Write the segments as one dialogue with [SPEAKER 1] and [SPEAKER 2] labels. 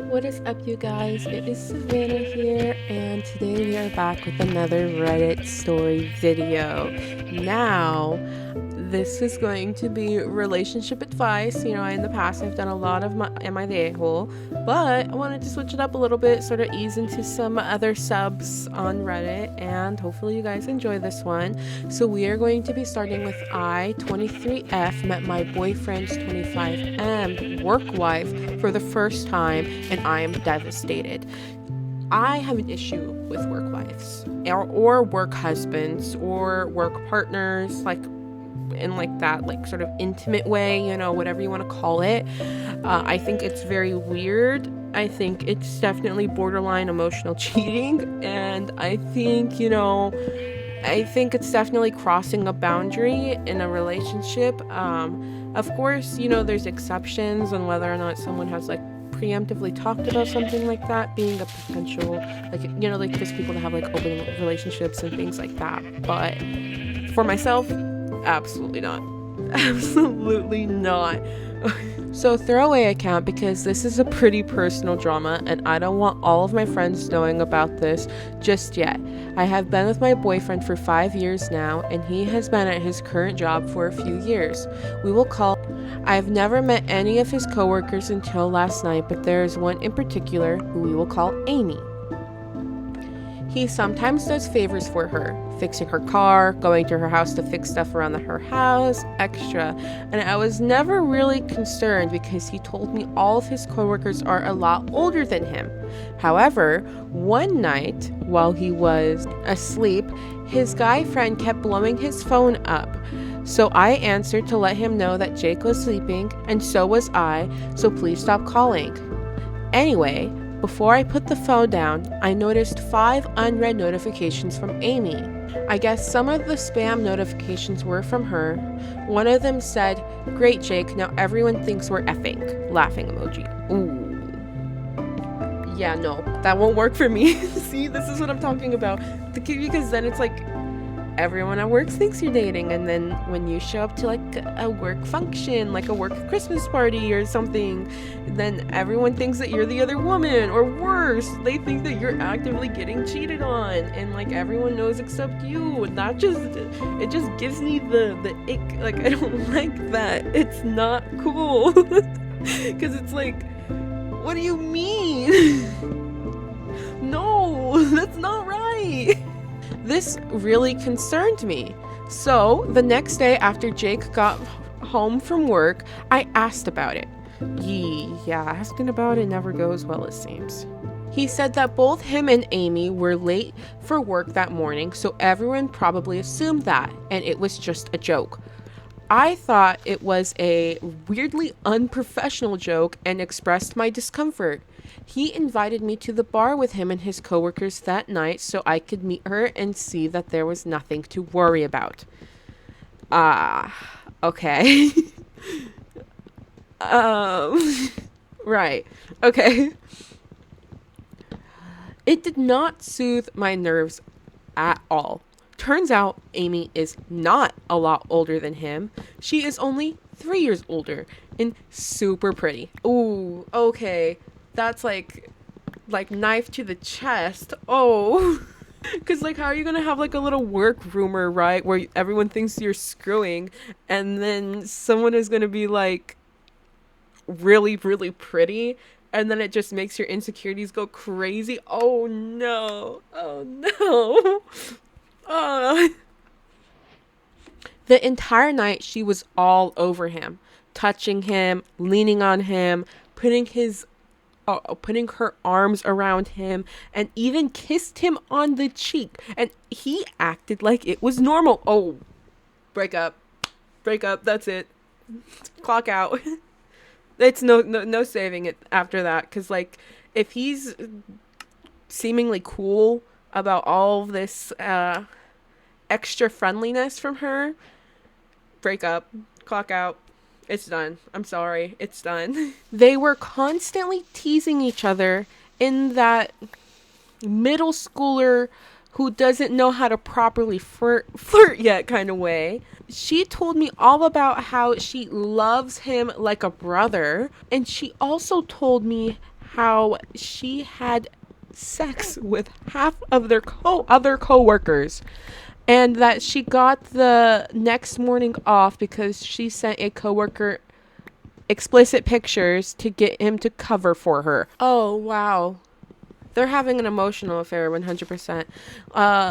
[SPEAKER 1] What is up, you guys? It is Savannah here, and today we are back with another Reddit story video. Now, this is going to be relationship advice. In the past I've done a lot of Am I the A-hole? But I wanted to switch it up a little bit, sort of ease into some other subs on Reddit, and hopefully you guys enjoy this one. So we are going to be starting with I, 23F, met my boyfriend's 25M work wife for the first time, and I am devastated. I have an issue with work wives or work husbands or work partners, in that sort of intimate way, whatever you want to call it. I think it's very weird. I think it's definitely borderline emotional cheating, and I think it's definitely crossing a boundary in a relationship. Of course, there's exceptions on whether or not someone has preemptively talked about something like that being a potential, there's people that have open relationships and things like that. But for myself, absolutely not. Absolutely not. So throwaway account, because this is a pretty personal drama and I don't want all of my friends knowing about this just yet. I have been with my boyfriend for 5 years now, and he has been at his current job for a few years. I have never met any of his coworkers until last night, but there is one in particular who we will call Amy. He sometimes does favors for her, fixing her car, going to her house to fix stuff around her house, etc. And I was never really concerned because he told me all of his coworkers are a lot older than him. However, one night while he was asleep, his guy friend kept blowing his phone up. So I answered to let him know that Jake was sleeping, and so was I, so please stop calling. Anyway, before I put the phone down, I noticed 5 unread notifications from Amy. I guess some of the spam notifications were from her. One of them said, "Great, Jake, now everyone thinks we're effing." Laughing emoji. Ooh. Yeah, no, that won't work for me. See, this is what I'm talking about. Because then it's everyone at work thinks you're dating, and then when you show up to a work function, like a work Christmas party or something, then everyone thinks that you're the other woman, or worse, they think that you're actively getting cheated on, and everyone knows except you. And it just gives me the ick. I don't like that. It's not cool. Because it's what do you mean? No, that's not right. This really concerned me. So the next day after Jake got home from work, I asked about it. Yeah, asking about it never goes well, it seems. He said that both him and Amy were late for work that morning, so everyone probably assumed that, and it was just a joke. I thought it was a weirdly unprofessional joke and expressed my discomfort. He invited me to the bar with him and his coworkers that night so I could meet her and see that there was nothing to worry about. Okay. Right. Okay. It did not soothe my nerves at all. Turns out Amy is not a lot older than him. She is only 3 years older and super pretty. Ooh, okay. That's like knife to the chest. Oh. Because how are you going to have a little work rumor, right? Where everyone thinks you're screwing, and then someone is going to be really, really pretty, and then it just makes your insecurities go crazy. Oh no. Oh no. The entire night she was all over him, touching him, leaning on him, putting her arms around him, and even kissed him on the cheek, and he acted like it was normal. Oh, break up, that's it, clock out. It's no saving it after that, because if he's seemingly cool about all of this extra friendliness from her, break up, clock out. It's done. I'm sorry. It's done. They were constantly teasing each other in that middle schooler who doesn't know how to properly flirt yet kind of way. She told me all about how she loves him like a brother, and she also told me how she had sex with half of their other coworkers, and that she got the next morning off because she sent a coworker explicit pictures to get him to cover for her. Oh, wow. They're having an emotional affair, 100%.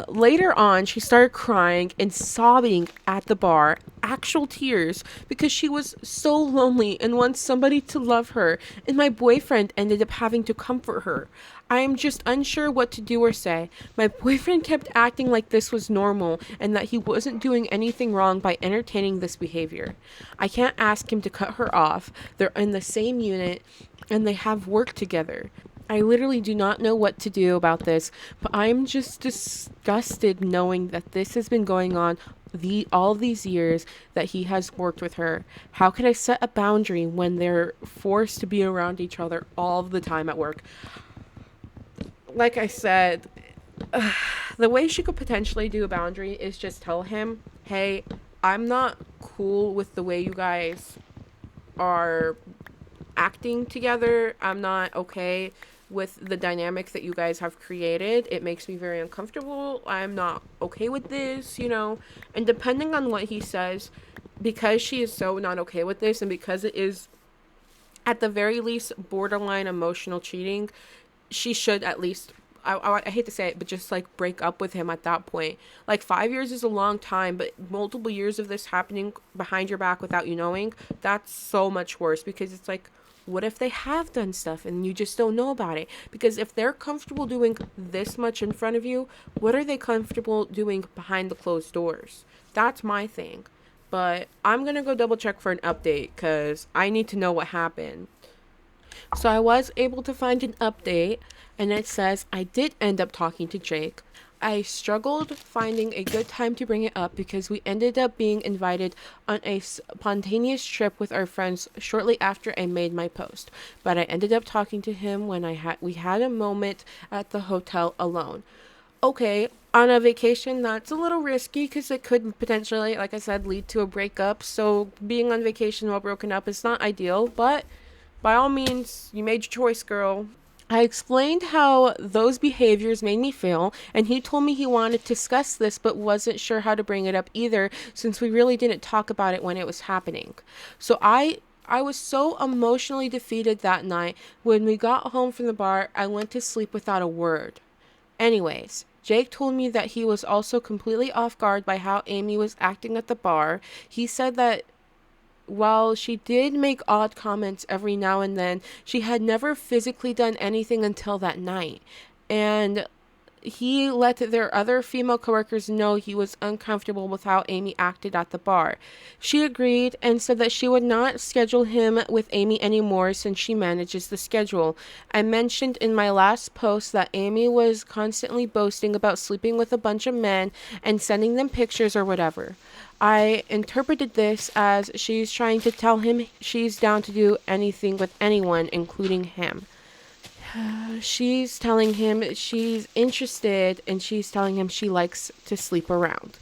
[SPEAKER 1] Later on, she started crying and sobbing at the bar, actual tears, because she was so lonely and wants somebody to love her, and my boyfriend ended up having to comfort her. I am just unsure what to do or say. My boyfriend kept acting like this was normal and that he wasn't doing anything wrong by entertaining this behavior. I can't ask him to cut her off. They're in the same unit and they have work together. I literally do not know what to do about this, but I'm just disgusted knowing that this has been going on all these years that he has worked with her. How can I set a boundary when they're forced to be around each other all the time at work? Like I said, the way she could potentially do a boundary is just tell him, "Hey, I'm not cool with the way you guys are acting together. I'm not okay with the dynamic that you guys have created. It makes me very uncomfortable. I'm not okay with this, you know." And depending on what he says, because she is so not okay with this, and because it is at the very least borderline emotional cheating, she should at least, I hate to say it, but just like break up with him at that point. Like 5 years is a long time, but multiple years of this happening behind your back without you knowing, that's so much worse, because it's like, what if they have done stuff and you just don't know about it? Because if they're comfortable doing this much in front of you, what are they comfortable doing behind the closed doors? That's my thing. But I'm gonna go double check for an update because I need to know what happened. So I was able to find an update, and it says I did end up talking to Jake. I struggled finding a good time to bring it up because we ended up being invited on a spontaneous trip with our friends shortly after I made my post. But I ended up talking to him when we had a moment at the hotel alone. Okay, on a vacation, that's a little risky because it could potentially, like I said, lead to a breakup. So being on vacation while broken up is not ideal, but by all means, you made your choice, girl. I explained how those behaviors made me feel, and he told me he wanted to discuss this but wasn't sure how to bring it up either since we really didn't talk about it when it was happening. So I was so emotionally defeated that night. When we got home from the bar, I went to sleep without a word. Anyways, Jake told me that he was also completely off guard by how Amy was acting at the bar. He said that while she did make odd comments every now and then, she had never physically done anything until that night. And he let their other female coworkers know he was uncomfortable with how Amy acted at the bar. She agreed and said that she would not schedule him with Amy anymore since she manages the schedule. I mentioned in my last post that Amy was constantly boasting about sleeping with a bunch of men and sending them pictures or whatever. I interpreted this as she's trying to tell him she's down to do anything with anyone, including him. She's telling him she's interested, and she's telling him she likes to sleep around.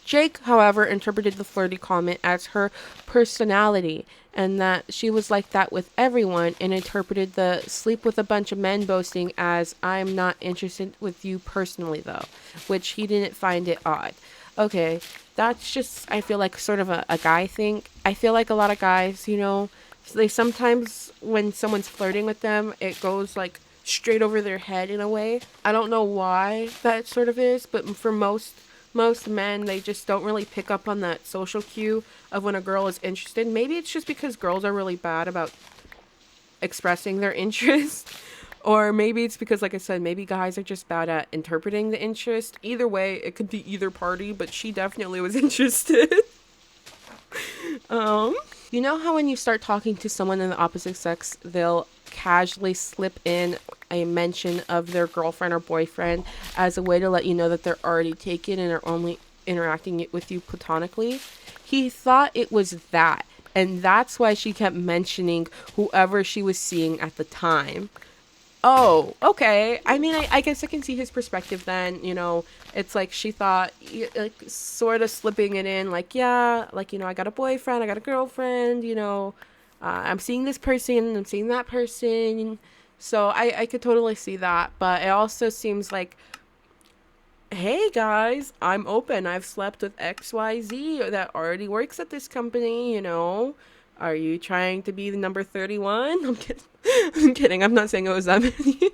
[SPEAKER 1] Jake, however, interpreted the flirty comment as her personality and that she was like that with everyone, and interpreted the sleep with a bunch of men boasting as I'm not interested with you personally though, which he didn't find it odd. Okay, that's just, I feel like, sort of a guy thing. I feel like a lot of guys, they sometimes, when someone's flirting with them, it goes like straight over their head in a way. I don't know why that sort of is, but for most men, they just don't really pick up on that social cue of when a girl is interested. Maybe it's just because girls are really bad about expressing their interest. Or maybe it's because, like I said, maybe guys are just bad at interpreting the interest. Either way, it could be either party, but she definitely was interested. You know how when you start talking to someone in the opposite sex, they'll casually slip in a mention of their girlfriend or boyfriend as a way to let you know that they're already taken and are only interacting with you platonically? He thought it was that, and that's why she kept mentioning whoever she was seeing at the time. Oh, okay. I mean, I guess I can see his perspective then. It's like she thought, like, sort of slipping it in, like, yeah, like, I got a boyfriend, I got a girlfriend, I'm seeing this person, I'm seeing that person. So I could totally see that. But it also seems like, hey guys, I'm open. I've slept with XYZ that already works at this company, you know. Are you trying to be the number 31? I'm kidding. I'm kidding. I'm not saying it was that many.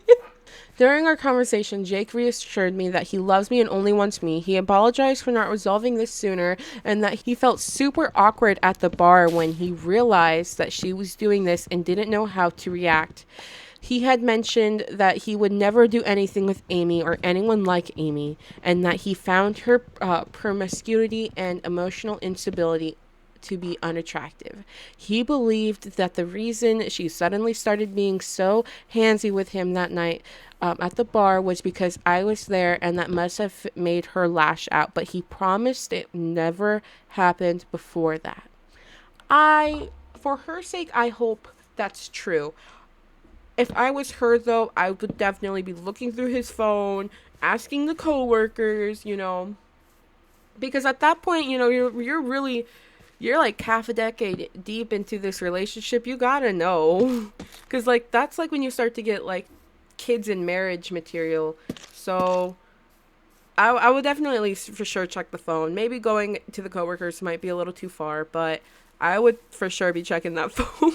[SPEAKER 1] During our conversation, Jake reassured me that he loves me and only wants me. He apologized for not resolving this sooner and that he felt super awkward at the bar when he realized that she was doing this and didn't know how to react. He had mentioned that he would never do anything with Amy or anyone like Amy, and that he found her promiscuity and emotional instability to be unattractive. He believed that the reason she suddenly started being so handsy with him that night at the bar was because I was there, and that must have made her lash out, but he promised it never happened before that. For her sake, I hope that's true. If I was her, though, I would definitely be looking through his phone, asking the coworkers, you know, because at that point, you know, you're like half a decade deep into this relationship. You gotta know, because like that's like when you start to get like kids and marriage material. So I would definitely at least for sure check the phone. Maybe going to the coworkers might be a little too far, but I would for sure be checking that phone.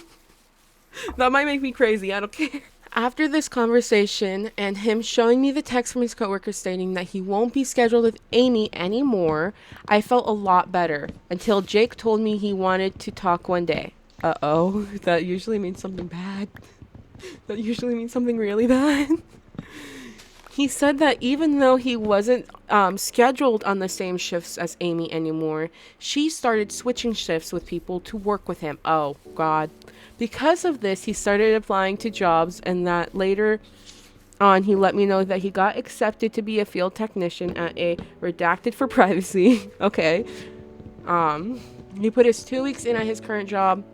[SPEAKER 1] That might make me crazy. I don't care. After this conversation and him showing me the text from his coworker stating that he won't be scheduled with Amy anymore, I felt a lot better until Jake told me he wanted to talk one day. Uh-oh, that usually means something bad. That usually means something really bad. He said that even though he wasn't scheduled on the same shifts as Amy anymore, she started switching shifts with people to work with him. Oh, God. Because of this, he started applying to jobs, and that later on, he let me know that he got accepted to be a field technician at a redacted for privacy. Okay. He put his 2 weeks in at his current job,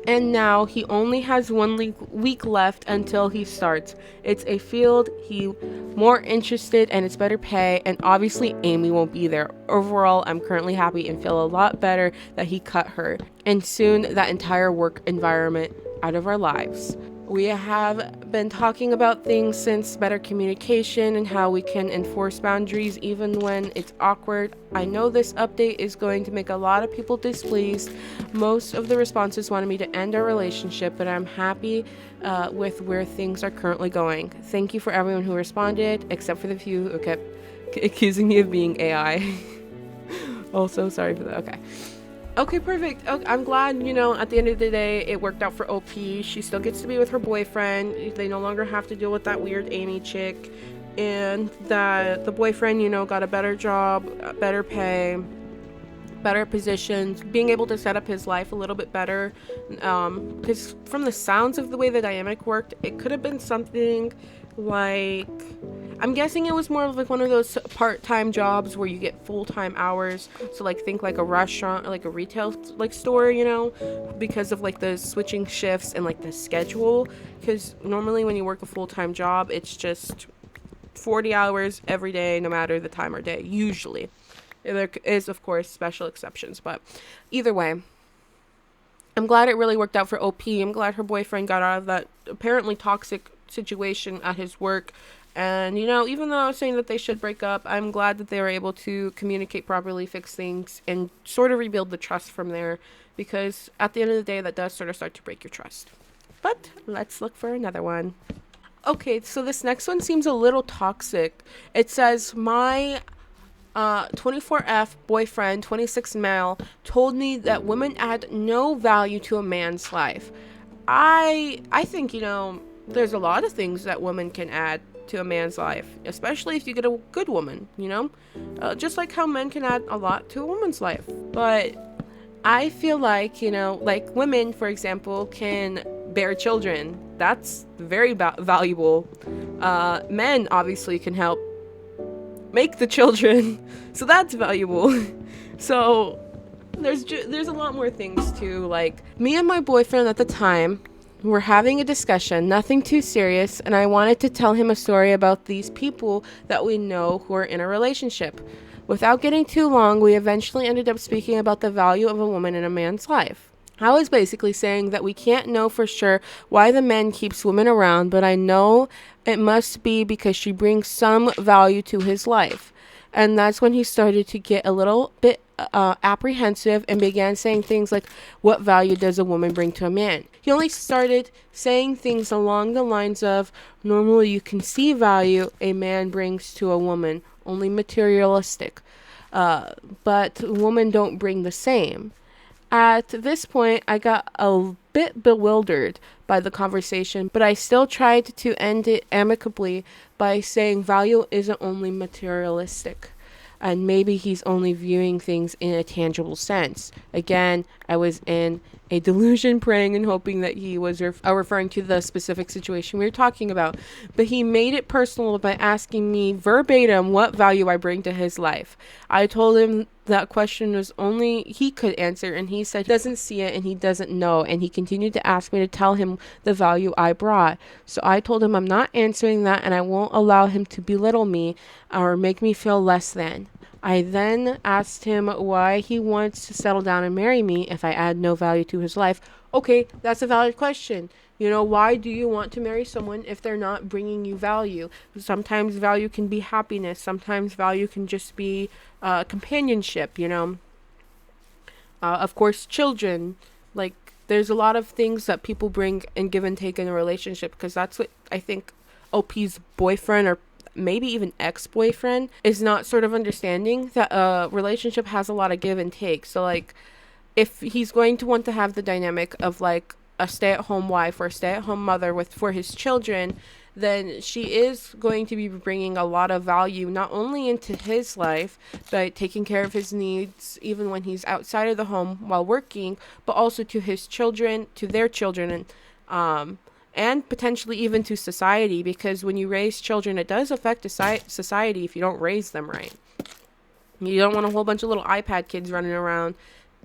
[SPEAKER 1] and now he only has 1 week left until he starts. It's a field he more interested and it's better pay, and obviously Amy won't be there. Overall, I'm currently happy and feel a lot better that he cut her and soon that entire work environment out of our lives. We have been talking about things since better communication and how we can enforce boundaries even when it's awkward. I know this update is going to make a lot of people displeased. Most of the responses wanted me to end our relationship, but I'm happy with where things are currently going. Thank you for everyone who responded, except for the few who kept accusing me of being AI. Also, sorry for that. Okay, perfect. Okay, I'm glad, you know, at the end of the day, it worked out for OP. She still gets to be with her boyfriend. They no longer have to deal with that weird Amy chick. And that the boyfriend, you know, got a better job, better pay, better positions, being able to set up his life a little bit better. Because from the sounds of the way the dynamic worked, it could have been something like, I'm guessing it was more of like one of those part-time jobs where you get full-time hours. So like think like a restaurant or like a retail like store, you know, because of like the switching shifts and like the schedule. Because normally when you work a full-time job, it's just 40 hours every day, no matter the time or day, usually. There is, of course, special exceptions, but either way, I'm glad it really worked out for OP. I'm glad her boyfriend got out of that apparently toxic situation at his work. And, you know, even though I was saying that they should break up, I'm glad that they were able to communicate properly, fix things, and sort of rebuild the trust from there. Because at the end of the day, that does sort of start to break your trust. But let's look for another one. Okay, so this next one seems a little toxic. It says, my 24F boyfriend, 26 male, told me that women add no value to a man's life. I think, you know, there's a lot of things that women can add to a man's life, especially if you get a good woman, you know, just like how men can add a lot to a woman's life. But I feel like, you know, like women, for example, can bear children. That's very valuable. Men obviously can help make the children, so that's valuable. So there's a lot more things too. Like me and my boyfriend at the time were having a discussion, nothing too serious, and I wanted to tell him a story about these people that we know who are in a relationship. Without getting too long, we eventually ended up speaking about the value of a woman in a man's life. I was basically saying that we can't know for sure why the man keeps women around, but I know it must be because she brings some value to his life. And that's when he started to get a little bit apprehensive and began saying things like, what value does a woman bring to a man? He only started saying things along the lines of, normally you can see value a man brings to a woman, only materialistic. But women don't bring the same. At this point, I got a bit bewildered by the conversation, but I still tried to end it amicably by saying value isn't only materialistic. And maybe he's only viewing things in a tangible sense. Again, I was in a delusion, praying and hoping that he was referring to the specific situation we were talking about. But he made it personal by asking me verbatim what value I bring to his life. I told him that question was only he could answer, and he said he doesn't see it and he doesn't know, and he continued to ask me to tell him the value I brought. So I told him I'm not answering that, and I won't allow him to belittle me or make me feel less than. I then asked him why he wants to settle down and marry me if I add no value to his life. Okay, that's a valid question. You know, why do you want to marry someone if they're not bringing you value? Sometimes value can be happiness. Sometimes value can just be companionship, you know. Of course, children. Like, there's a lot of things that people bring and give and take in a relationship, because that's what I think OP's boyfriend, or maybe even ex-boyfriend, is not sort of understanding that a relationship has a lot of give and take. So like, if he's going to want to have the dynamic of like a stay-at-home wife or a stay-at-home mother with for his children, then she is going to be bringing a lot of value not only into his life by taking care of his needs even when he's outside of the home while working, but also to his children, to their children, and potentially even to society, because when you raise children, it does affect society if you don't raise them right. You don't want a whole bunch of little iPad kids running around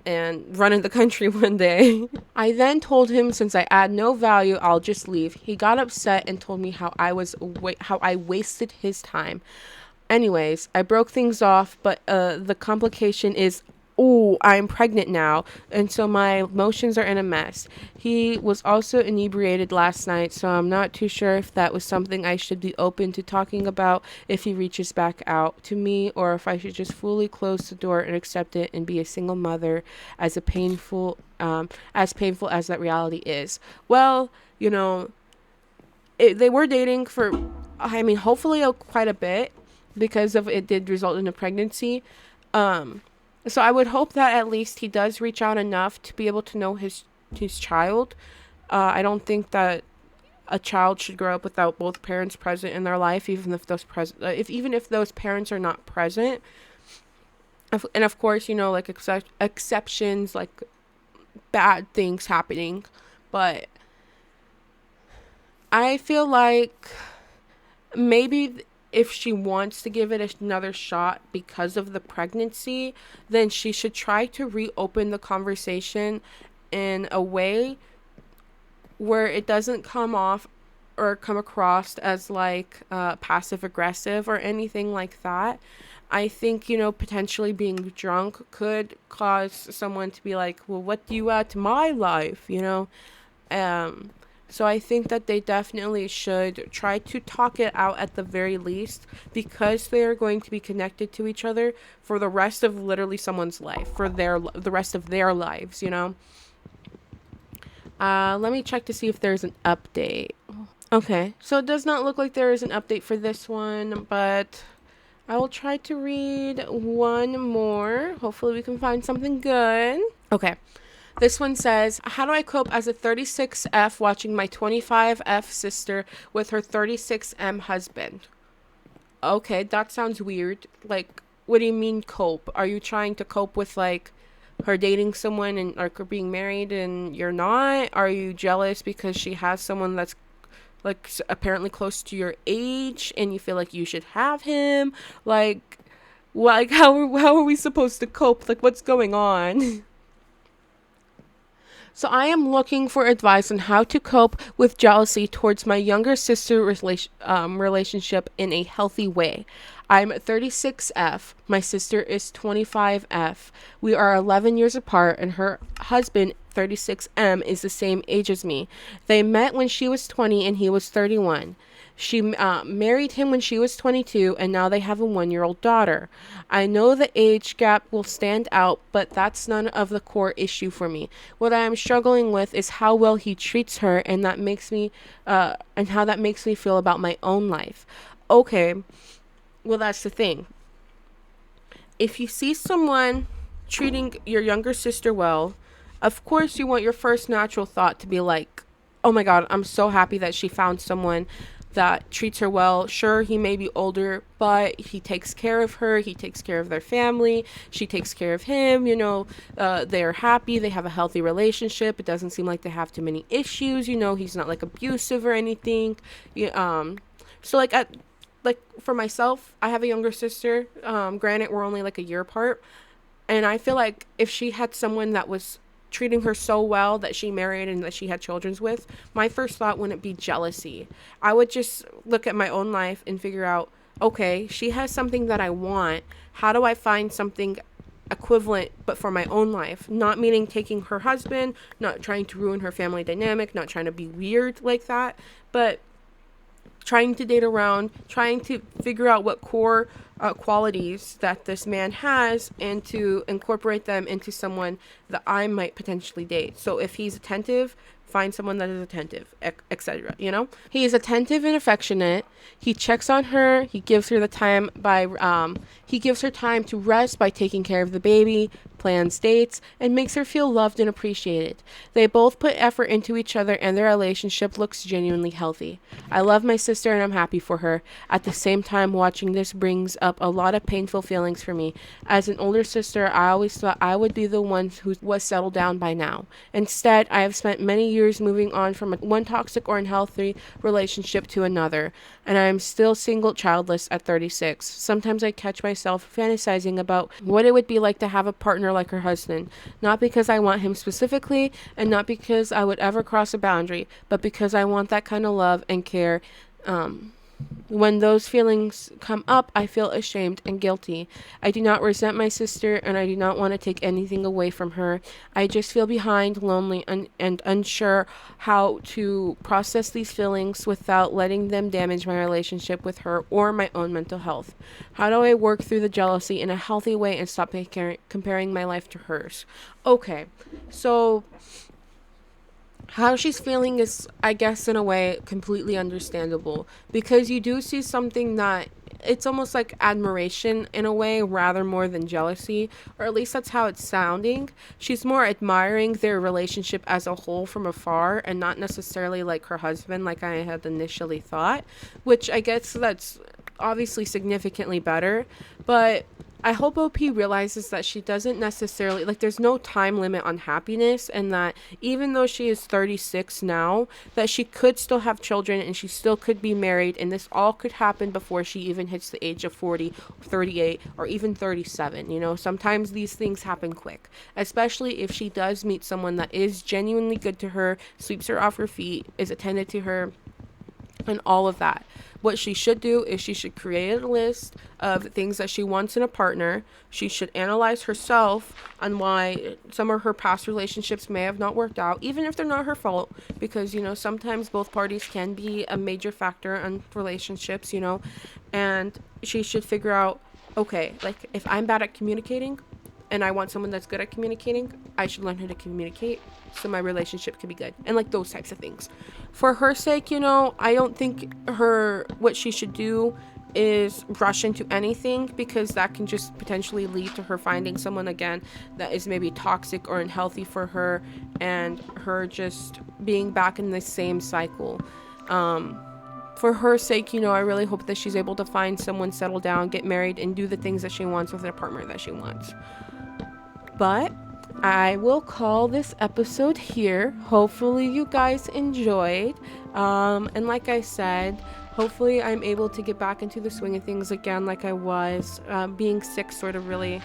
[SPEAKER 1] and running the country one day. I then told him since I add no value, I'll just leave. He got upset and told me how I wasted his time. Anyways, I broke things off, but the complication is, oh, I'm pregnant now, and so my emotions are in a mess. He was also inebriated last night, so I'm not too sure if that was something I should be open to talking about if he reaches back out to me, or if I should just fully close the door and accept it and be a single mother, as painful as that reality is. Well, you know, they were dating for, I mean, hopefully quite a bit, because of it did result in a pregnancy. So I would hope that at least he does reach out enough to be able to know his child. I don't think that a child should grow up without both parents present in their life, even if those parents are not present. And of course, you know, like exceptions, like bad things happening, but I feel like maybe if she wants to give it another shot because of the pregnancy, then she should try to reopen the conversation in a way where it doesn't come off or come across as like passive aggressive or anything like that. I think, you know, potentially being drunk could cause someone to be like, well, what do you add to my life, you know? So I think that they definitely should try to talk it out at the very least, because they are going to be connected to each other for the rest of literally someone's life, for the rest of their lives, you know. Let me check to see if there's an update. Okay, so it does not look like there is an update for this one, but I will try to read one more. Hopefully we can find something good. Okay. This one says, how do I cope as a 36F watching my 25F sister with her 36M husband? Okay, that sounds weird. Like, what do you mean cope? Are you trying to cope with, like, her dating someone and, like, her being married and you're not? Are you jealous because she has someone that's, like, apparently close to your age and you feel like you should have him? Like, how are we supposed to cope? Like, what's going on? So I am looking for advice on how to cope with jealousy towards my younger sister relationship in a healthy way. I'm 36F. My sister is 25F. We are 11 years apart, and her husband, 36M is the same age as me. They met when she was 20 and he was 31. She married him when she was 22, and now they have a 1-year-old daughter. I know the age gap will stand out, but that's none of the core issue for me. What I am struggling with is how well he treats her, and that makes me, and how that makes me feel about my own life. Okay, well, that's the thing. If you see someone treating your younger sister well, of course you want your first natural thought to be like, oh my God, I'm so happy that she found someone that treats her well. Sure, he may be older, but he takes care of her. He takes care of their family. She takes care of him. They're happy. They have a healthy relationship. It doesn't seem like they have too many issues. He's not like abusive or anything. So like for myself, I have a younger sister. Granted, we're only like a year apart, and I feel like if she had someone that was treating her so well that she married and that she had children with, my first thought wouldn't be jealousy. I would just look at my own life and figure out, okay, she has something that I want. How do I find something equivalent but for my own life? Not meaning taking her husband, not trying to ruin her family dynamic, not trying to be weird like that, but trying to date around, trying to figure out what core qualities that this man has and to incorporate them into someone that I might potentially date. So if he's attentive, find someone that is attentive, etc. He is attentive and affectionate. He checks on her. He gives her the time he gives her time to rest by taking care of the baby, plans dates, and makes her feel loved and appreciated. They both put effort into each other, and their relationship looks genuinely healthy. I love my sister and I'm happy for her. At the same time, watching this brings up a lot of painful feelings for me. As an older sister, I always thought I would be the one who was settled down by now. Instead, I have spent many years moving on from one toxic or unhealthy relationship to another, and I am still single, childless at 36. Sometimes I catch myself fantasizing about what it would be like to have a partner like her husband, not because I want him specifically and not because I would ever cross a boundary, but because I want that kind of love and care. When those feelings come up, I feel ashamed and guilty. I do not resent my sister, and I do not want to take anything away from her. I just feel behind, lonely, and unsure how to process these feelings without letting them damage my relationship with her or my own mental health. How do I work through the jealousy in a healthy way and stop comparing my life to hers? Okay, so how she's feeling is, I guess, in a way, completely understandable, because you do see something that it's almost like admiration in a way rather more than jealousy, or at least that's how it's sounding. She's more admiring their relationship as a whole from afar and not necessarily like her husband like I had initially thought, which I guess that's obviously significantly better. But I hope OP realizes that she doesn't necessarily, like, there's no time limit on happiness, and that even though she is 36 now, that she could still have children and she still could be married, and this all could happen before she even hits the age of 40, 38, or even 37. Sometimes these things happen quick, especially if she does meet someone that is genuinely good to her, sweeps her off her feet, is attentive to her, and all of that. What she should do is she should create a list of things that she wants in a partner. She should analyze herself on why some of her past relationships may have not worked out, even if they're not her fault, because, sometimes both parties can be a major factor in relationships, and she should figure out, okay, like, if I'm bad at communicating and I want someone that's good at communicating, I should learn how to communicate so my relationship can be good, and like those types of things. For her sake, I don't think what she should do is rush into anything, because that can just potentially lead to her finding someone again that is maybe toxic or unhealthy for her, and her just being back in the same cycle. For her sake, I really hope that she's able to find someone, settle down, get married, and do the things that she wants with a partner that she wants. But I will call this episode here. Hopefully you guys enjoyed. And like I said, hopefully I'm able to get back into the swing of things again like I was. Being sick sort of really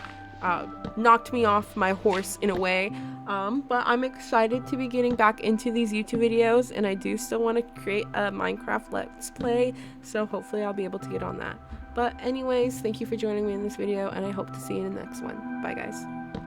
[SPEAKER 1] knocked me off my horse in a way. But I'm excited to be getting back into these YouTube videos, and I do still want to create a Minecraft Let's Play, so hopefully I'll be able to get on that. But anyways, thank you for joining me in this video, and I hope to see you in the next one. Bye guys.